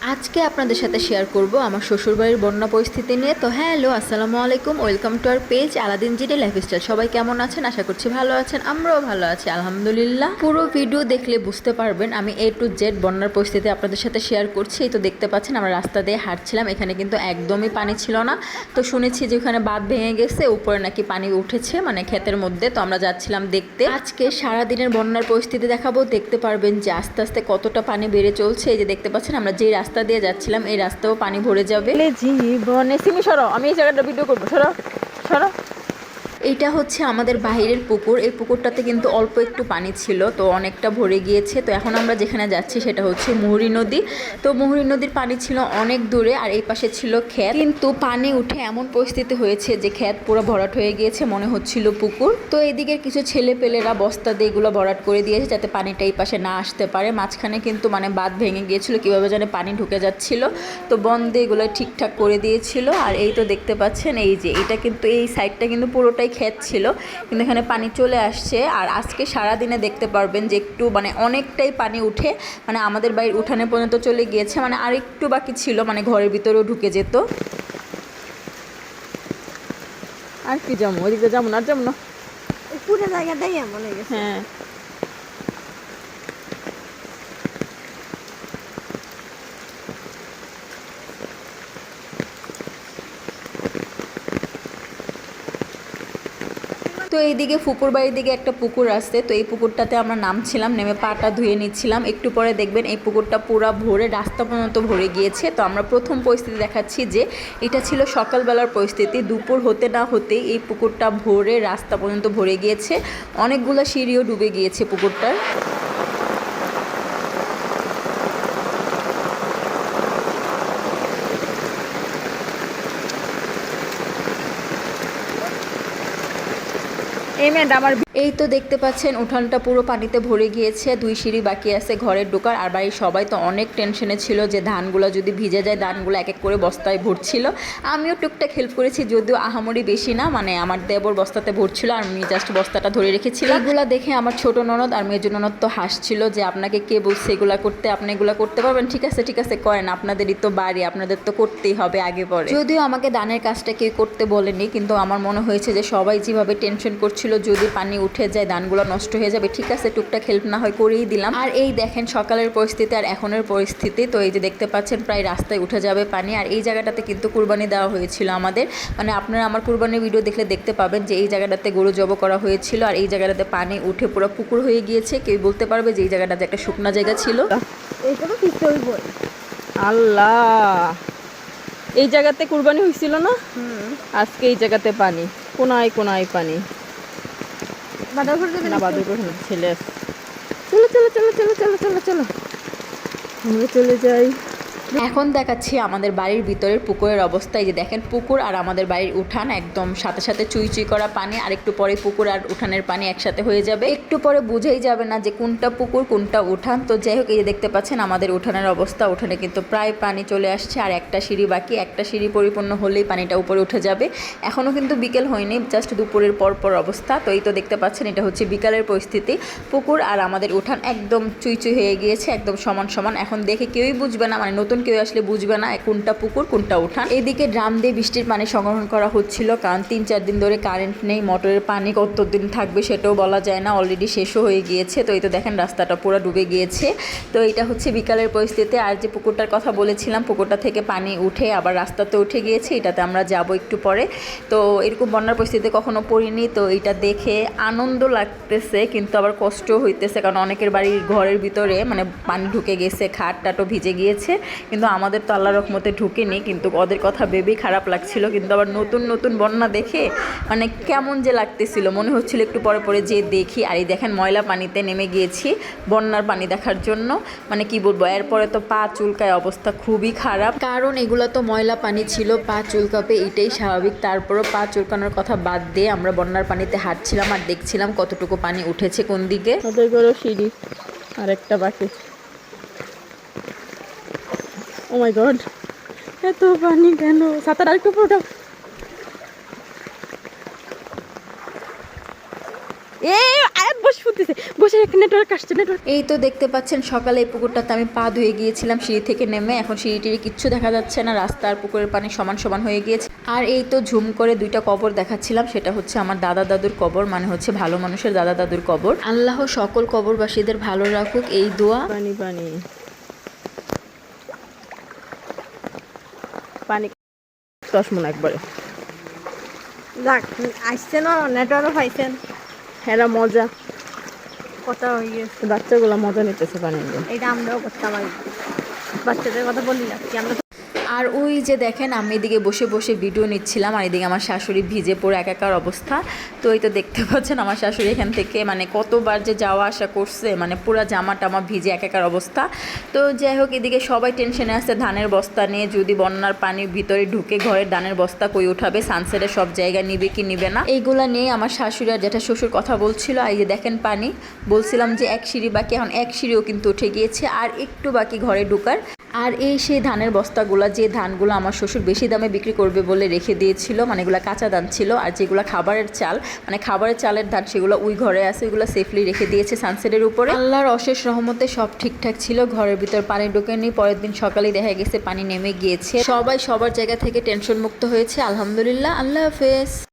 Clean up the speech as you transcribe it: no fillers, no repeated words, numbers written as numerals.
আজকে আপনাদের সাথে শেয়ার করব আমার শ্বশুরবাড়ির বন্যা পরিস্থিতি নিয়ে। তো হ্যালো, আসসালামু আলাইকুম, welcome to our page Aladin GD lifestyle. সবাই কেমন আছেন? আশা করছি ভালো আছেন, আমরাও ভালো আছি আলহামদুলিল্লাহ। পুরো ভিডিও দেখলে বুঝতে পারবেন আমি A to Z বন্যার পরিস্থিতি আপনাদের সাথে শেয়ার করছি। এই তো দেখতে পাচ্ছেন আমরা রাস্তা দিয়ে হাঁটছিলাম, এখানে কিন্তু একদমই পানি ছিল না। তো শুনেছি যে ওখানে বাঁধ ভেঙে গেছে, উপরে নাকি পানি উঠেছে মানে ক্ষেতের মধ্যে। তো আমরা যাচ্ছিলাম দেখতে। আজকে সারাদিনের বন্যার পরিস্থিতি দেখাবো, দেখতে পারবেন যে আস্তে আস্তে কতটা পানি বেড়ে চলছে। এই যে দেখতে পাচ্ছেন আমরা যে রাস্তা দিয়ে যাচ্ছিলাম এই রাস্তাও পানি ভরে যাবে। জীবনে সিমি সরো, আমি এই জায়গাটা ভিডিও করবো, সরো সরো। এইটা হচ্ছে আমাদের বাইরের পুকুর। এই পুকুরটাতে কিন্তু অল্প একটু পানি ছিল, তো অনেকটা ভরে গিয়েছে। তো এখন আমরা যেখানে যাচ্ছি সেটা হচ্ছে মুহুরী নদী। তো মুহুরী নদীর পানি ছিল অনেক দূরে, আর এই পাশে ছিল ক্ষেত। কিন্তু পানি উঠে এমন পরিস্থিতি হয়েছে যে ক্ষেত পুরো ভরাট হয়ে গিয়েছে, মনে হচ্ছিল পুকুর। তো এদিকের কিছু ছেলে পেলেরা বস্তা দিয়ে এগুলো ভরাট করে দিয়েছে যাতে পানিটা এই পাশে না আসতে পারে। মাঝখানে কিন্তু মানে বাঁধ ভেঙে গিয়েছিল, কীভাবে যেন পানি ঢুকে যাচ্ছিল। তো বন্ধে এগুলো ঠিকঠাক করে দিয়েছিল। আর এই তো দেখতে পাচ্ছেন এই যে এটা কিন্তু এই সাইডটা কিন্তু পুরোটাই ক্ষেত ছিল, কিন্তু এখানে পানি চলে আসছে। আর আজকে সারাদিনে দেখতে পারবেন যে একটু মানে অনেকটাই পানি উঠে মানে আমাদের বাড়ির উঠানে পর্যন্ত চলে গিয়েছে, মানে আর একটু বাকি ছিল, মানে ঘরের ভিতরেও ঢুকে যেত। আর কি যাবো, ওইদিকে যাবো না, আর যাবো না, পুরো জায়গাটাই এমন হয়ে গেছে। হ্যাঁ। তো এইদিকে ফুপুর বাড়ির দিকে একটা পুকুর আছে, তো এই পুকুরটাতে আমরা নামছিলাম, নেমে পাটা ধুয়ে নিচ্ছিলাম। একটু পরে দেখবেন এই পুকুরটা পুরা ভরে রাস্তা পর্যন্ত ভরে গিয়েছে। তো আমরা প্রথম পরিস্থিতি দেখাচ্ছি যে এটা ছিল সকালবেলার পরিস্থিতি, দুপুর হতে না হতেই এই পুকুরটা ভরে রাস্তা পর্যন্ত ভরে গিয়েছে। অনেকগুলো সিঁড়িও ডুবে গিয়েছে পুকুরটার। এই তো দেখতে পাচ্ছেন উঠানটা পুরো পানিতে ভরে গিয়েছে, 2 সিঁড়ি বাকি আছে ঘরের ঢোকার। আর বাড়ির সবাই তো অনেক টেনশনে ছিল যে ধানগুলো যদি ভিজে যায়। ধানগুলো এক এক করে বস্তায় ভরছিল, আমিও টুকটাক হেল্প করেছি, যদিও আহামরি বেশি না, মানে আমার দেবর বস্তাতে ভরছিল আর আমি জাস্ট বস্তাটা ধরে রেখেছিলাম। এগুলো দেখে আমার ছোট ননদ আর মেজো ননদ তো হাসছিল যে আপনাকে কে বলছে এগুলা করতে, আপনি এগুলা করতে পারবেন? ঠিক আছে ঠিক আছে করেন, আপনাদেরই তো বাড়ি, আপনাদের তো করতেই হবে আগে পরে। যদিও আমাকে দানের কাজটা কেউ করতে বলেনি, কিন্তু আমার মনে হয়েছে যে সবাই যেভাবে টেনশন করছিল যদি পানি উঠে যায় ধানগুলো নষ্ট হয়ে যাবে, ঠিক আছে টুকটাক হেল্প না হয় করেই দিলাম। আর এই দেখেন সকালের পরিস্থিতি আর এখনের পরিস্থিতি। তো এই যে দেখতে পাচ্ছেন প্রায় রাস্তায় উঠে যাবে পানি। আর এই জায়গাটাতে কিন্তু কুরবানি দেওয়া হয়েছিল আমাদের, মানে আপনারা আমার কুরবানির ভিডিও দেখলে দেখতে পাবেন যে এই জায়গাটাতে গরু জব করা হয়েছিল। আর এই জায়গাটাতে পানি উঠে পুরো পুকুর হয়ে গিয়েছে। কেউ বলতে পারবে যে এই জায়গাটাতে একটা শুকনা জায়গা ছিল? এইটা তো ঠিক হইব। আল্লাহ, এই জায়গাতে কুরবানি হয়েছিল না, আজকে এই জায়গাতে পানি, কোনায় কোনায় পানি। বাদাপুর না বাদুরপুর ছেলে, চলো চলো চলো চলো চলো চলো চলো আমরা চলে যাই। এখন দেখাচ্ছি আমাদের বাড়ির ভিতরের পুকুরের অবস্থা। এই যে দেখেন পুকুর আর আমাদের বাড়ির উঠান একদম সাথে সাথে চুই চুই করা পানি। আর একটু পরে পুকুর আর উঠানের পানি একসাথে হয়ে যাবে, একটু পরে বুঝেই যাবে না যে কোনটা পুকুর কোনটা উঠান। তো যাই হোক, এই যে দেখতে পাচ্ছেন আমাদের উঠানের অবস্থা। উঠানে কিন্তু প্রায় পানি চলে আসছে, আর একটা সিঁড়ি বাকি, একটা সিঁড়ি পরিপূর্ণ হলেই পানিটা উপরে উঠে যাবে। এখনও কিন্তু বিকেল হয়নি, জাস্ট দুপুরের পর অবস্থা। তো এই তো দেখতে পাচ্ছেন এটা হচ্ছে বিকালের পরিস্থিতি। পুকুর আর আমাদের উঠান একদম চুই চুই হয়ে গিয়েছে, একদম সমান সমান। এখন দেখে কেউই বুঝবে না, মানে নতুন কেউ আসলে বুঝবে না কোনটা পুকুর কোনটা উঠান। এইদিকে ড্রাম দিয়ে বৃষ্টির পানি সংগ্রহণ করা হচ্ছিল, কারণ 3-4 দিন ধরে কারেন্ট নেই। মোটরের পানি কতদিন থাকবে সেটাও বলা যায় না, অলরেডি শেষও হয়ে গিয়েছে। তো এই তো দেখেন রাস্তাটা পুরো ডুবে গিয়েছে। তো এটা হচ্ছে বিকালের পরিস্থিতি। আর যে পুকুরটার কথা বলেছিলাম, পুকুরটা থেকে পানি উঠে আবার রাস্তাতে উঠে গিয়েছে, এটাতে আমরা যাব একটু পরে। তো এরকম বন্যার পরিস্থিতিতে কখনো পড়িনি, তো এটা দেখে আনন্দ লাগতেছে কিন্তু আবার কষ্টও হইতেছে, কারণ অনেকের বাড়ির ঘরের ভিতরে মানে পানি ঢুকে গেছে, খাট টাটও ভিজে গিয়েছে। কিন্তু আমাদের তো আল্লাহর রহমতে ঢুকেনি, কিন্তু ওদের কথা ভেবেই খারাপ লাগছিল। কিন্তু আবার নতুন নতুন বন্যা দেখে মানে কেমন যে লাগতেছিল, মনে হচ্ছিল একটু পরে পরে যে দেখি। আর এই দেখেন ময়লা পানিতে নেমে গিয়েছি বন্যার পানি দেখার জন্য, মানে কি বলবো, এরপরে তো পা চুলকায়, অবস্থা খুবই খারাপ, কারণ এগুলো তো ময়লা পানি ছিল, পা চুলকাবে এটাই স্বাভাবিক। তারপরও পা চুলকানোর কথা বাদ দিয়ে আমরা বন্যার পানিতে হাঁটছিলাম আর দেখছিলাম কতটুকু পানি উঠেছে কোন দিকে। ওদের গেলো সিঁড়ি আর একটা বাকি। ও মাই গড, এত পানি কেন? সাঁতার আরেকটু পুরোটা। এই আয়াত বসে ফুটতেছে, বসে নেটওয়ার্ক আসছে নেটওয়ার্ক। এই তো দেখতে পাচ্ছেন সকালে এই পুকুরটাতে আমি পা ধুয়ে গিয়েছিলাম সিঁড়ি থেকে নেমে, এখন সিঁড়িটির কিচ্ছু দেখা যাচ্ছে না, রাস্তা আর পুকুরের পানি সমান সমান হয়ে গিয়েছে। আর এই তো ঝুম করে দুইটা কবর দেখাচ্ছিলাম, সেটা হচ্ছে আমার দাদা দাদুর কবর, মানে হচ্ছে ভালো মানুষের দাদা দাদুর কবর। আল্লাহ সকল কবরবাসীদের ভালো রাখুক, এই দোয়া। পানি পানি পানি 10 মন একবারে। যাক, আসছে না, নেটওয়ার্কও পাইছেন। হ্যাঁ মজা, কথা হয়ে গেছে। বাচ্চাগুলো মজা নিতেছে পানি নিয়ে। এটা আমরাও করতাম আগে, বাচ্চাদের কথা বলি না কি আমরা। আর ওই যে দেখেন আমি এদিকে বসে বসে ভিডিও নিচ্ছিলাম, আর এদিকে আমার শাশুড়ি ভিজে পড়ে একাকার অবস্থা। তো এই তো দেখতে পাচ্ছেন আমার শাশুড়ি এখান থেকে মানে কতবার যে যাওয়া আসা করছে, মানে পুরো জামা টামা ভিজে একাকার অবস্থা। তো যাই হোক, এদিকে সবাই টেনশনে আছে ধানের বস্তা নিয়ে, যদি বন্যার পানির ভিতরে ঢুকে ঘরের ধানের বস্তা কই উঠাবে, সানসেটে সব জায়গায় নিবে কি নিবে না, এইগুলা নিয়ে আমার শাশুড়ি আর জেঠা শ্বশুর কথা বলছিল। আর এই যে দেখেন পানি, বলছিলাম যে এক সিঁড়ি বাকি, এখন এক সিঁড়িও কিন্তু উঠে গিয়েছে, আর একটু বাকি ঘরে ঢুকার। আর এই সেই ধানের বস্তাগুলো, যে ধানগুলো আমার শ্বশুর বেশি দামে বিক্রি করবে বলে রেখে দিয়েছিল, মানে এগুলো কাঁচা ধান ছিল, আর যেগুলো খাবারের চাল, মানে খাবারের চালের ধান, সেগুলো ওই ঘরে আছে, ওইগুলো সেফলি রেখে দিয়েছে সানসেটের উপরে। আল্লাহর অশেষ রহমতে সব ঠিকঠাক ছিল, ঘরের ভিতর পানি ঢোকেনি। পরের দিন সকালেই দেখা গেছে পানি নেমে গিয়েছে, সবাই সবার জায়গা থেকে টেনশন মুক্ত হয়েছে, আলহামদুলিল্লাহ। আল্লাহ হাফেজ।